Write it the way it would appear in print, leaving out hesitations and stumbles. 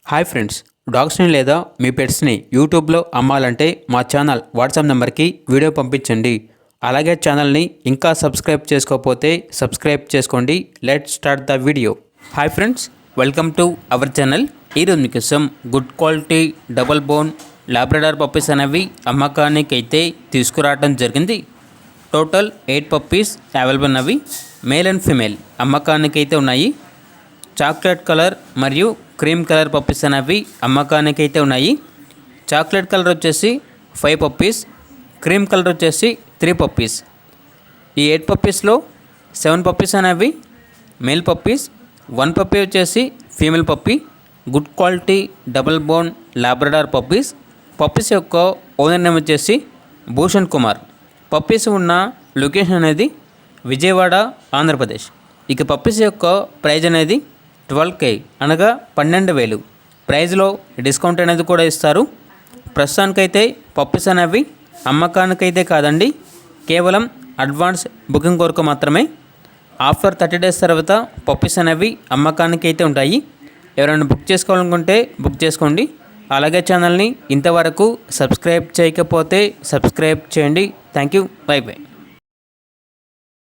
Hi friends, డాగ్స్ని లేదా మీ పెట్స్ని యూట్యూబ్లో అమ్మాలంటే మా ఛానల్ వాట్సాప్ నెంబర్కి వీడియో పంపించండి. అలాగే ఛానల్ని ఇంకా సబ్స్క్రైబ్ చేసుకోకపోతే సబ్స్క్రైబ్ చేసుకోండి. Let's start the video. Hi friends, welcome to our channel. ఈరోజు మీకోసం good quality double bone Labrador puppies అనేవి అమ్మకానికి అయితే తీసుకురావడం జరిగింది. టోటల్ 8 పప్పీస్ అవైలబుల్ ఉన్నవి. మేల్ అండ్ ఫీమేల్ అమ్మకానికి అయితే ఉన్నాయి. చాక్లెట్ కలర్ మరియు క్రీమ్ కలర్ పప్పీస్ అనేవి అమ్మకానికి అయితే ఉన్నాయి. చాక్లెట్ కలర్ వచ్చేసి 5 పప్పీస్, క్రీమ్ కలర్ వచ్చేసి 3 పప్పీస్. ఈ 8 పప్పీస్లో 7 పప్పీస్ అనేవి మేల్ పప్పీస్, 1 పప్పీ వచ్చేసి female puppy. Good quality double bone Labrador puppies. Puppies యొక్క ఓనర్ నేమ్ వచ్చేసి భూషణ్ కుమార్. పప్పీస్ ఉన్న లొకేషన్ అనేది విజయవాడ, ఆంధ్రప్రదేశ్. ఇక పప్పీస్ యొక్క ప్రైజ్ అనేది 12K అనగా 12,000. ప్రైజ్లో డిస్కౌంట్ అనేది కూడా ఇస్తారు. ప్రస్తుతానికైతే పప్పీస్ అనేవి అమ్మకానికైతే కాదండి, కేవలం అడ్వాన్స్ బుకింగ్ కొరకు మాత్రమే. ఆఫ్టర్ 30 డేస్ తర్వాత పప్పీస్ అనేవి అమ్మకానికి అయితే ఉంటాయి. ఎవరైనా బుక్ చేసుకోవాలనుకుంటే బుక్ చేసుకోండి. అలాగే ఛానల్ని ఇంతవరకు సబ్స్క్రైబ్ చేయకపోతే సబ్స్క్రైబ్ చేయండి. Thank you. By by.